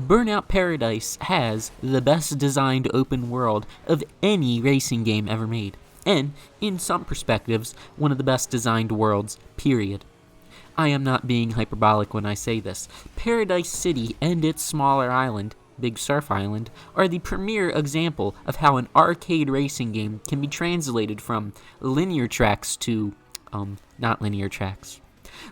Burnout Paradise has the best designed open world of any racing game ever made, and, in some perspectives, one of the best designed worlds, period. I am not being hyperbolic when I say this. Paradise City and its smaller island, Big Surf Island, are the premier example of how an arcade racing game can be translated from linear tracks to, not linear tracks.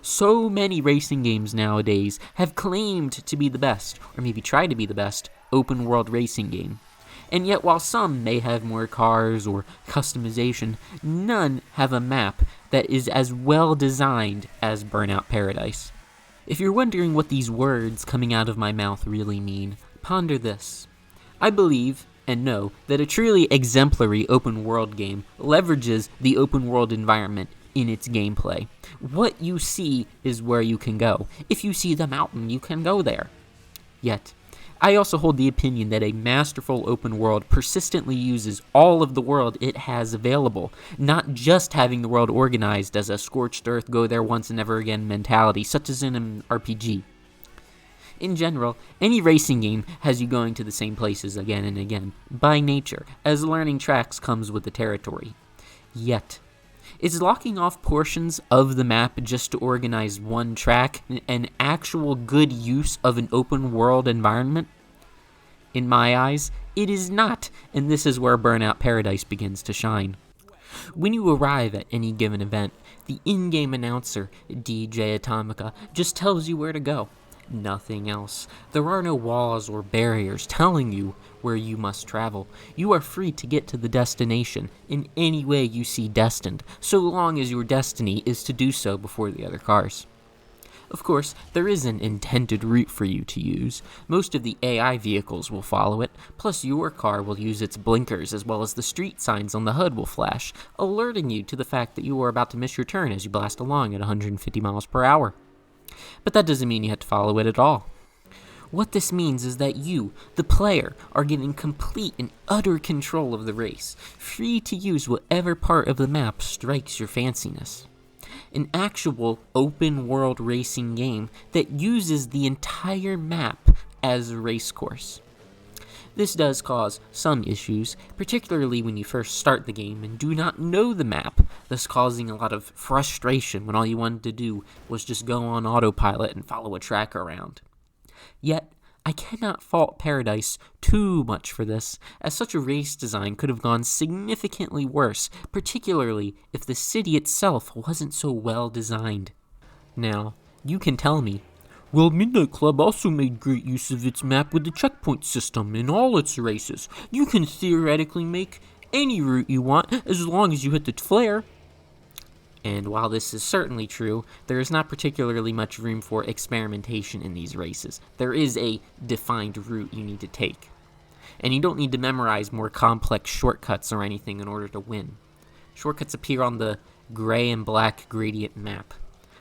So many racing games nowadays have claimed to be the best, or maybe try to be the best, open world racing game. And yet while some may have more cars or customization, none have a map that is as well designed as Burnout Paradise. If you're wondering what these words coming out of my mouth really mean, ponder this. I believe and know that a truly exemplary open world game leverages the open world environment in its gameplay. What you see is where you can go. If you see the mountain, you can go there. Yet, I also hold the opinion that a masterful open world persistently uses all of the world it has available, not just having the world organized as a scorched earth, go there once and never again mentality, such as in an RPG. In general, any racing game has you going to the same places again and again, by nature, as learning tracks comes with the territory. Yet, is locking off portions of the map just to organize one track an actual good use of an open world environment? In my eyes, it is not, and this is where Burnout Paradise begins to shine. When you arrive at any given event, the in-game announcer, DJ Atomica, just tells you where to go. Nothing else. There are no walls or barriers telling you where you must travel. You are free to get to the destination in any way you see destined, so long as your destiny is to do so before the other cars. Of course, there is an intended route for you to use. Most of the AI vehicles will follow it, plus your car will use its blinkers as well as the street signs on the HUD will flash, alerting you to the fact that you are about to miss your turn as you blast along at 150 miles per hour. But that doesn't mean you have to follow it at all. What this means is that you, the player, are getting complete and utter control of the race, free to use whatever part of the map strikes your fanciness. An actual open-world racing game that uses the entire map as a race course. This does cause some issues, particularly when you first start the game and do not know the map, thus causing a lot of frustration when all you wanted to do was just go on autopilot and follow a track around. Yet, I cannot fault Paradise too much for this, as such a race design could have gone significantly worse, particularly if the city itself wasn't so well designed. Now, you can tell me, well, Midnight Club also made great use of its map with the checkpoint system in all its races. You can theoretically make any route you want as long as you hit the flare. And while this is certainly true, there is not particularly much room for experimentation in these races. There is a defined route you need to take. And you don't need to memorize more complex shortcuts or anything in order to win. Shortcuts appear on the gray and black gradient map,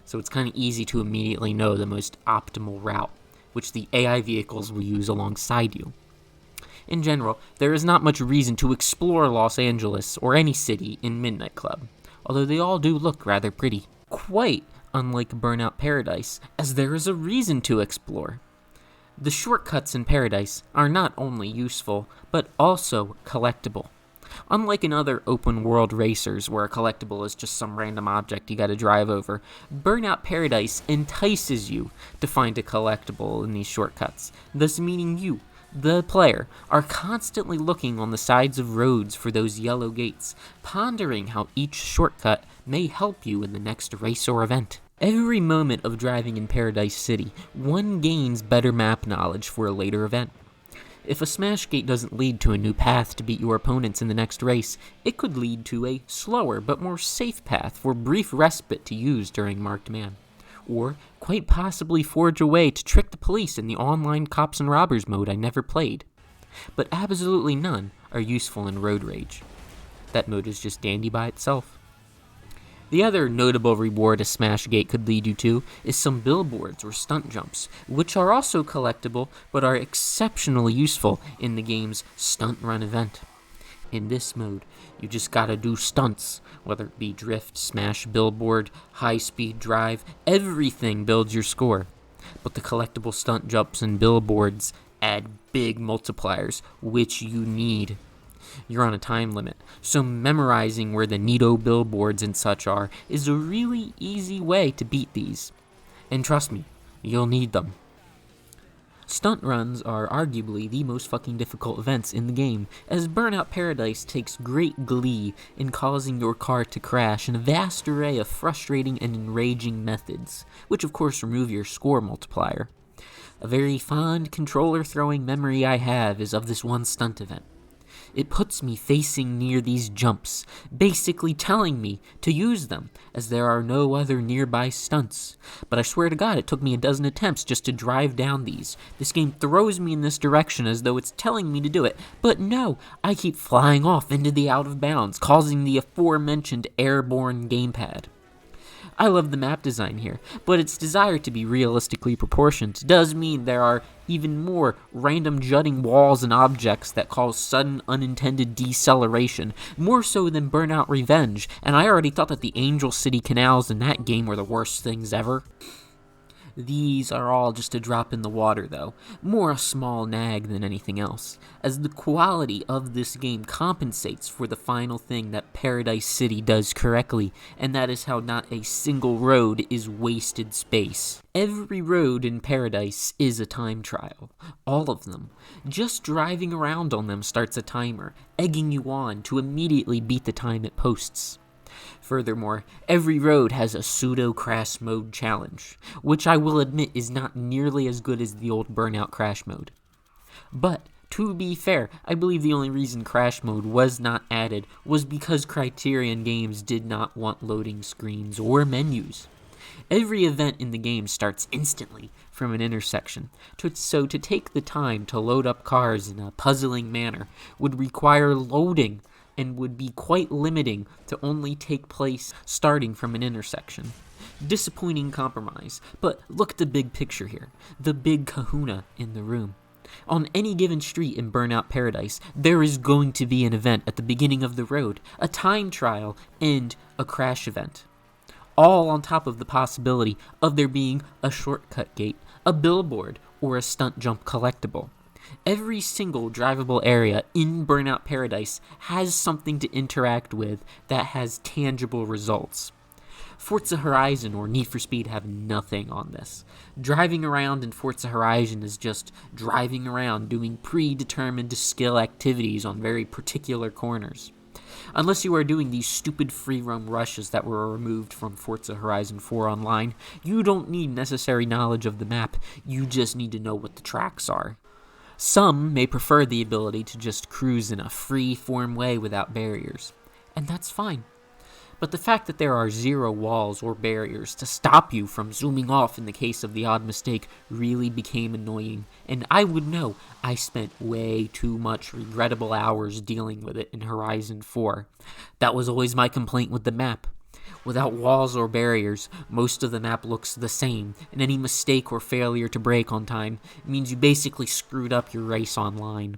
so it's kind of easy to immediately know the most optimal route, which the AI vehicles will use alongside you. In general, there is not much reason to explore Los Angeles or any city in Midnight Club, although they all do look rather pretty. Quite unlike Burnout Paradise, as there is a reason to explore. The shortcuts in Paradise are not only useful, but also collectible. Unlike in other open-world racers where a collectible is just some random object you gotta drive over, Burnout Paradise entices you to find a collectible in these shortcuts, thus meaning you, the player, are constantly looking on the sides of roads for those yellow gates, pondering how each shortcut may help you in the next race or event. Every moment of driving in Paradise City, one gains better map knowledge for a later event. If a smash gate doesn't lead to a new path to beat your opponents in the next race, it could lead to a slower but more safe path for brief respite to use during Marked Man. Or quite possibly forge a way to trick the police in the online cops and robbers mode I never played. But absolutely none are useful in Road Rage. That mode is just dandy by itself. The other notable reward a smash gate could lead you to is some billboards or stunt jumps, which are also collectible but are exceptionally useful in the game's stunt run event. In this mode, you just gotta do stunts, whether it be drift, smash, billboard, high-speed drive, everything builds your score. But the collectible stunt jumps and billboards add big multipliers, which you need. You're on a time limit, so memorizing where the neato billboards and such are is a really easy way to beat these. And trust me, you'll need them. Stunt runs are arguably the most fucking difficult events in the game, as Burnout Paradise takes great glee in causing your car to crash in a vast array of frustrating and enraging methods, which of course remove your score multiplier. A very fond controller-throwing memory I have is of this one stunt event. It puts me facing near these jumps, basically telling me to use them, as there are no other nearby stunts. But I swear to God, it took me a dozen attempts just to drive down these. This game throws me in this direction as though it's telling me to do it, but no, I keep flying off into the out of bounds, causing the aforementioned airborne gamepad. I love the map design here, but its desire to be realistically proportioned does mean there are even more random jutting walls and objects that cause sudden unintended deceleration, more so than Burnout Revenge, and I already thought that the Angel City canals in that game were the worst things ever. These are all just a drop in the water, though, more a small nag than anything else, as the quality of this game compensates for the final thing that Paradise City does correctly, and that is how not a single road is wasted space. Every road in Paradise is a time trial, all of them. Just driving around on them starts a timer, egging you on to immediately beat the time it posts. Furthermore, every road has a pseudo-crash mode challenge, which I will admit is not nearly as good as the old Burnout crash mode. But, to be fair, I believe the only reason crash mode was not added was because Criterion games did not want loading screens or menus. Every event in the game starts instantly from an intersection, so to take the time to load up cars in a puzzling manner would require loading and would be quite limiting to only take place starting from an intersection. Disappointing compromise, but look at the big picture here, the big kahuna in the room. On any given street in Burnout Paradise, there is going to be an event at the beginning of the road, a time trial, and a crash event. All on top of the possibility of there being a shortcut gate, a billboard, or a stunt jump collectible. Every single drivable area in Burnout Paradise has something to interact with that has tangible results. Forza Horizon or Need for Speed have nothing on this. Driving around in Forza Horizon is just driving around doing predetermined skill activities on very particular corners. Unless you are doing these stupid free roam rushes that were removed from Forza Horizon 4 Online, you don't need necessary knowledge of the map, you just need to know what the tracks are. Some may prefer the ability to just cruise in a free-form way without barriers, and that's fine. But the fact that there are zero walls or barriers to stop you from zooming off in the case of the odd mistake really became annoying, and I would know I spent way too much regrettable hours dealing with it in Horizon 4. That was always my complaint with the map. Without walls or barriers, most of the map looks the same, and any mistake or failure to brake on time means you basically screwed up your race online.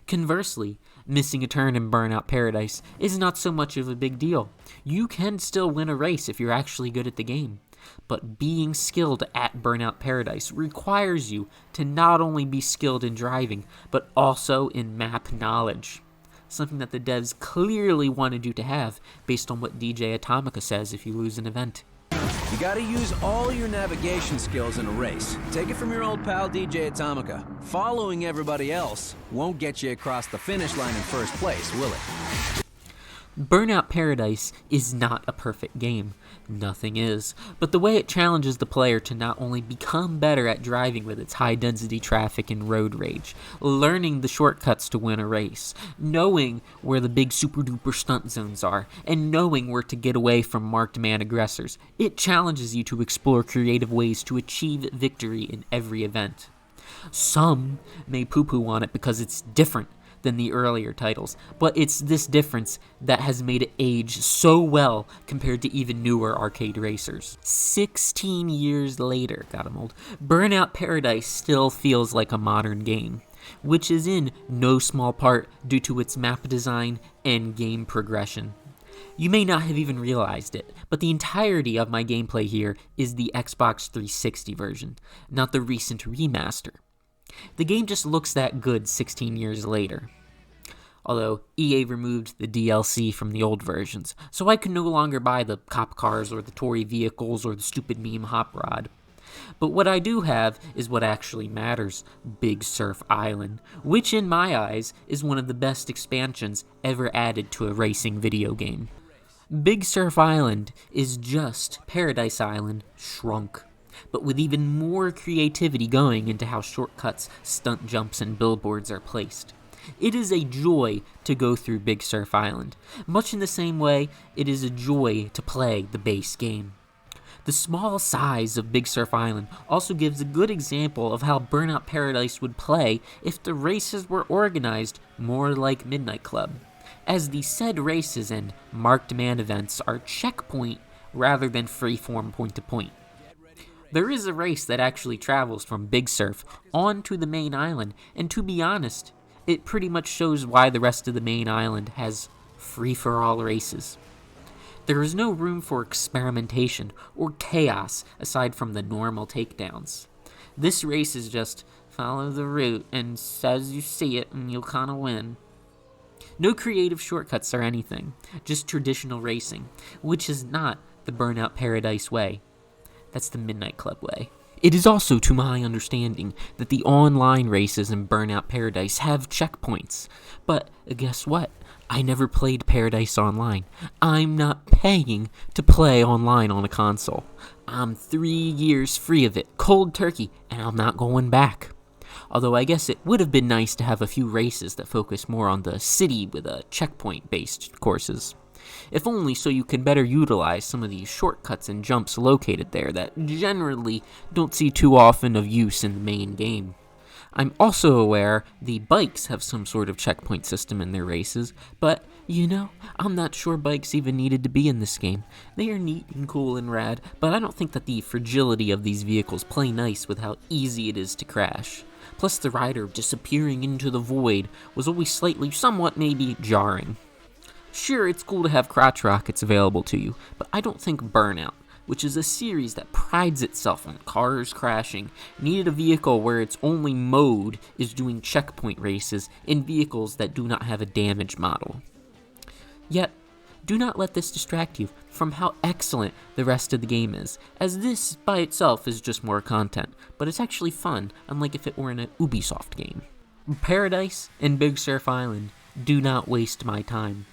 Conversely, missing a turn in Burnout Paradise is not so much of a big deal. You can still win a race if you're actually good at the game. But being skilled at Burnout Paradise requires you to not only be skilled in driving, but also in map knowledge. Something that the devs clearly wanted you to have, based on what DJ Atomica says if you lose an event. You gotta use all your navigation skills in a race. Take it from your old pal DJ Atomica. Following everybody else won't get you across the finish line in first place, will it? Burnout Paradise is not a perfect game. Nothing is. But the way it challenges the player to not only become better at driving with its high-density traffic and road rage, learning the shortcuts to win a race, knowing where the big super-duper stunt zones are, and knowing where to get away from marked man aggressors, it challenges you to explore creative ways to achieve victory in every event. Some may poo-poo on it because it's different than the earlier titles, but it's this difference that has made it age so well compared to even newer arcade racers. 16 years later, got 'em old, Burnout Paradise still feels like a modern game, which is in no small part due to its map design and game progression. You may not have even realized it, but the entirety of my gameplay here is the Xbox 360 version, not the recent remaster. The game just looks that good 16 years later. Although EA removed the DLC from the old versions, so I can no longer buy the cop cars or the Tory vehicles or the stupid meme hop rod. But what I do have is what actually matters, Big Surf Island, which in my eyes is one of the best expansions ever added to a racing video game. Big Surf Island is just Paradise Island shrunk, but with even more creativity going into how shortcuts, stunt jumps, and billboards are placed. It is a joy to go through Big Surf Island, much in the same way it is a joy to play the base game. The small size of Big Surf Island also gives a good example of how Burnout Paradise would play if the races were organized more like Midnight Club, as the said races and marked man events are checkpoint rather than freeform point-to-point. There is a race that actually travels from Big Surf onto the main island, and to be honest, it pretty much shows why the rest of the main island has free-for-all races. There is no room for experimentation or chaos aside from the normal takedowns. This race is just follow the route and says you see it and you'll kinda win. No creative shortcuts or anything, just traditional racing, which is not the Burnout Paradise way. That's the Midnight Club way. It is also, to my understanding, that the online races in Burnout Paradise have checkpoints. But guess what? I never played Paradise Online. I'm not paying to play online on a console. I'm 3 years free of it, cold turkey, and I'm not going back. Although I guess it would have been nice to have a few races that focus more on the city with checkpoint-based courses. If only so you can better utilize some of these shortcuts and jumps located there that generally don't see too often of use in the main game. I'm also aware the bikes have some sort of checkpoint system in their races, but, I'm not sure bikes even needed to be in this game. They are neat and cool and rad, but I don't think that the fragility of these vehicles play nice with how easy it is to crash. Plus the rider disappearing into the void was always somewhat maybe jarring. Sure, it's cool to have crotch rockets available to you, but I don't think Burnout, which is a series that prides itself on cars crashing, needed a vehicle where its only mode is doing checkpoint races in vehicles that do not have a damage model. Yet, do not let this distract you from how excellent the rest of the game is, as this by itself is just more content, but it's actually fun, unlike if it were in an Ubisoft game. Paradise and Big Surf Island do not waste my time.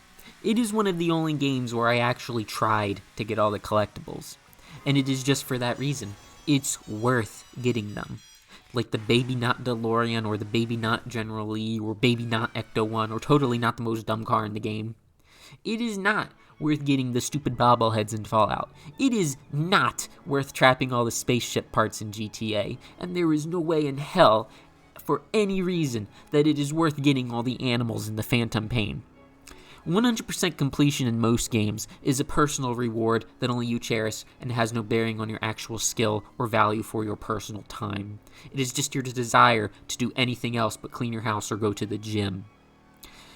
It is one of the only games where I actually tried to get all the collectibles, and it is just for that reason. It's worth getting them. Like the Baby Not DeLorean, or the Baby Not General Lee, or Baby Not Ecto-1, or totally not the most dumb car in the game. It is not worth getting the stupid bobbleheads in Fallout. It is not worth trapping all the spaceship parts in GTA, and there is no way in hell, for any reason, that it is worth getting all the animals in the Phantom Pain. 100% completion in most games is a personal reward that only you cherish and has no bearing on your actual skill or value for your personal time. It is just your desire to do anything else but clean your house or go to the gym.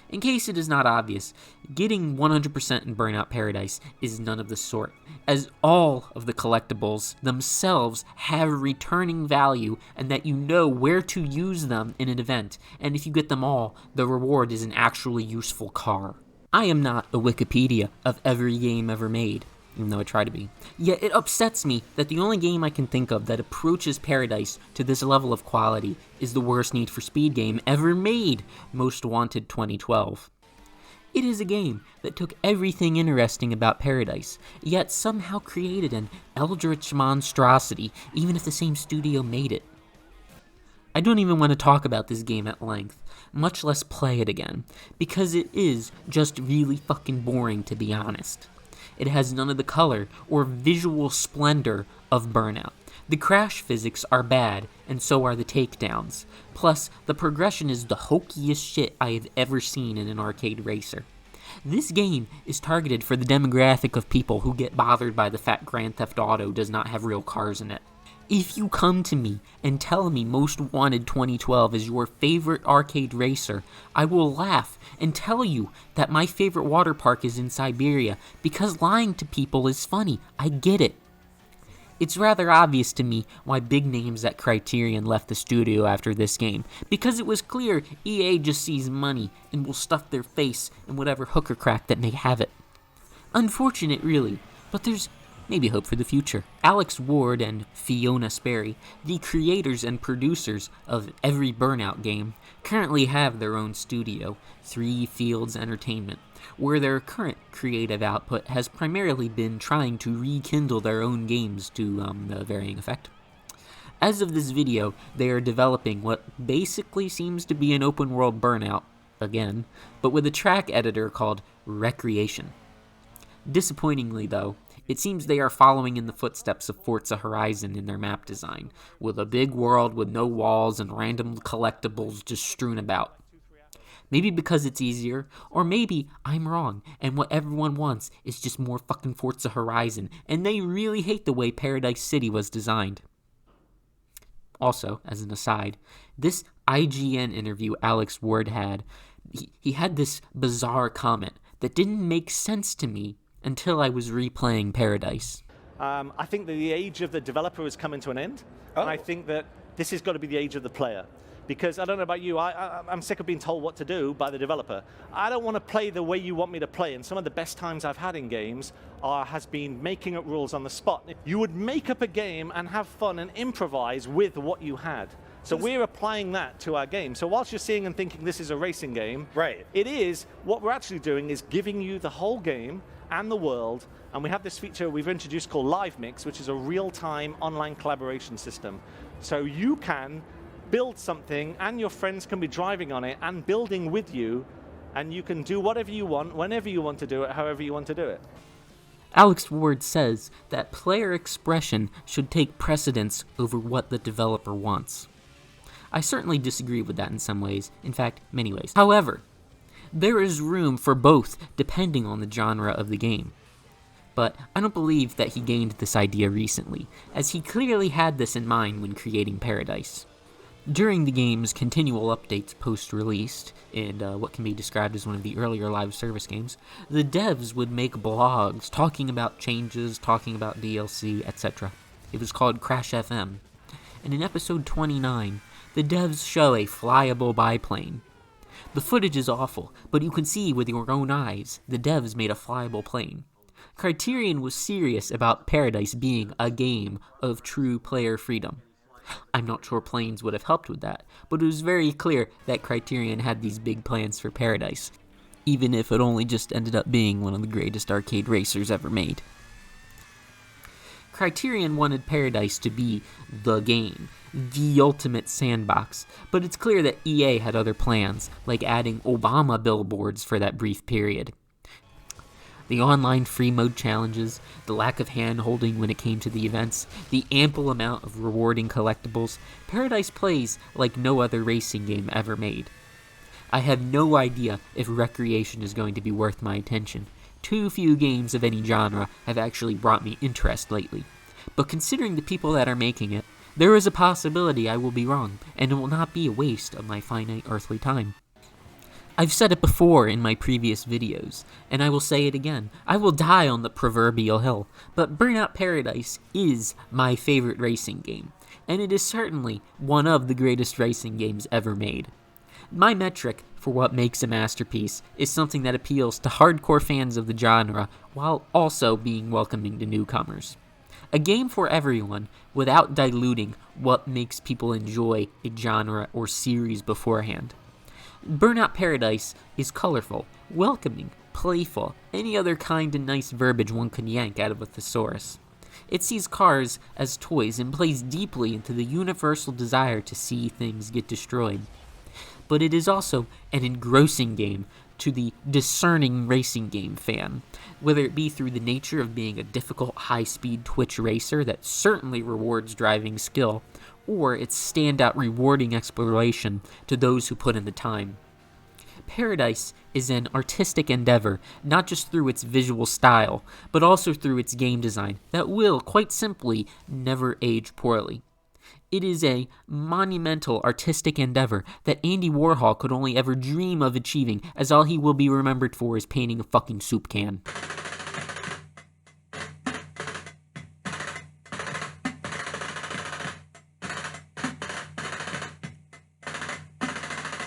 In case it is not obvious, getting 100% in Burnout Paradise is none of the sort, as all of the collectibles themselves have returning value and that you know where to use them in an event, and if you get them all, the reward is an actually useful car. I am not a Wikipedia of every game ever made, even though I try to be. Yet it upsets me that the only game I can think of that approaches Paradise to this level of quality is the worst Need for Speed game ever made, Most Wanted 2012. It is a game that took everything interesting about Paradise, yet somehow created an eldritch monstrosity, even if the same studio made it. I don't even want to talk about this game at length, much less play it again, because it is just really fucking boring, to be honest. It has none of the color or visual splendor of Burnout. The crash physics are bad, and so are the takedowns. Plus, the progression is the hokiest shit I have ever seen in an arcade racer. This game is targeted for the demographic of people who get bothered by the fact Grand Theft Auto does not have real cars in it. If you come to me and tell me Most Wanted 2012 is your favorite arcade racer, I will laugh and tell you that my favorite water park is in Siberia, because lying to people is funny. I get it. It's rather obvious to me why big names at Criterion left the studio after this game, because it was clear EA just sees money and will stuff their face in whatever hook or crack that may have it. Unfortunate, really, but there's maybe hope for the future. Alex Ward and Fiona Sperry, the creators and producers of every Burnout game, currently have their own studio, Three Fields Entertainment, where their current creative output has primarily been trying to rekindle their own games to varying effect. As of this video, they are developing what basically seems to be an open-world Burnout, again, but with a track editor called Recreation. Disappointingly, though, it seems they are following in the footsteps of Forza Horizon in their map design, with a big world with no walls and random collectibles just strewn about. Maybe because it's easier, or maybe I'm wrong, and what everyone wants is just more fucking Forza Horizon, and they really hate the way Paradise City was designed. Also, as an aside, this IGN interview Alex Ward had, he had this bizarre comment that didn't make sense to me until I was replaying Paradise. I think that the age of the developer is coming to an end, and I think that this has got to be the age of the player. Because I don't know about you, I'm sick of being told what to do by the developer. I don't want to play the way you want me to play, and some of the best times I've had in games has been making up rules on the spot. You would make up a game and have fun and improvise with what you had. So we're applying that to our game. So whilst you're seeing and thinking this is a racing game, right, it is, what we're actually doing is giving you the whole game and the world, and we have this feature we've introduced called Live Mix, which is a real-time online collaboration system. So you can build something, and your friends can be driving on it and building with you, and you can do whatever you want, whenever you want to do it, however you want to do it. Alex Ward says that player expression should take precedence over what the developer wants. I certainly disagree with that in some ways, in fact, many ways. However, there is room for both depending on the genre of the game. But I don't believe that he gained this idea recently, as he clearly had this in mind when creating Paradise. During the game's continual updates post-release, and what can be described as one of the earlier live service games, the devs would make blogs talking about changes, talking about DLC, etc. It was called Crash FM. And in episode 29, the devs show a flyable biplane. The footage is awful, but you can see with your own eyes, the devs made a flyable plane. Criterion was serious about Paradise being a game of true player freedom. I'm not sure planes would have helped with that, but it was very clear that Criterion had these big plans for Paradise, even if it only just ended up being one of the greatest arcade racers ever made. Criterion wanted Paradise to be the game, the ultimate sandbox, but it's clear that EA had other plans, like adding Obama billboards for that brief period. The online free mode challenges, the lack of hand-holding when it came to the events, the ample amount of rewarding collectibles, Paradise plays like no other racing game ever made. I have no idea if Recreation is going to be worth my attention. Too few games of any genre have actually brought me interest lately. But considering the people that are making it, there is a possibility I will be wrong, and it will not be a waste of my finite earthly time. I've said it before in my previous videos, and I will say it again. I will die on the proverbial hill, but Burnout Paradise is my favorite racing game, and it is certainly one of the greatest racing games ever made. My metric for what makes a masterpiece is something that appeals to hardcore fans of the genre while also being welcoming to newcomers. A game for everyone without diluting what makes people enjoy a genre or series beforehand. Burnout Paradise is colorful, welcoming, playful, any other kind and nice verbiage one could yank out of a thesaurus. It sees cars as toys and plays deeply into the universal desire to see things get destroyed. But it is also an engrossing game to the discerning racing game fan, whether it be through the nature of being a difficult high-speed twitch racer that certainly rewards driving skill, or its standout rewarding exploration to those who put in the time. Paradise is an artistic endeavor, not just through its visual style, but also through its game design that will, quite simply, never age poorly. It is a monumental artistic endeavor that Andy Warhol could only ever dream of achieving, as all he will be remembered for is painting a fucking soup can.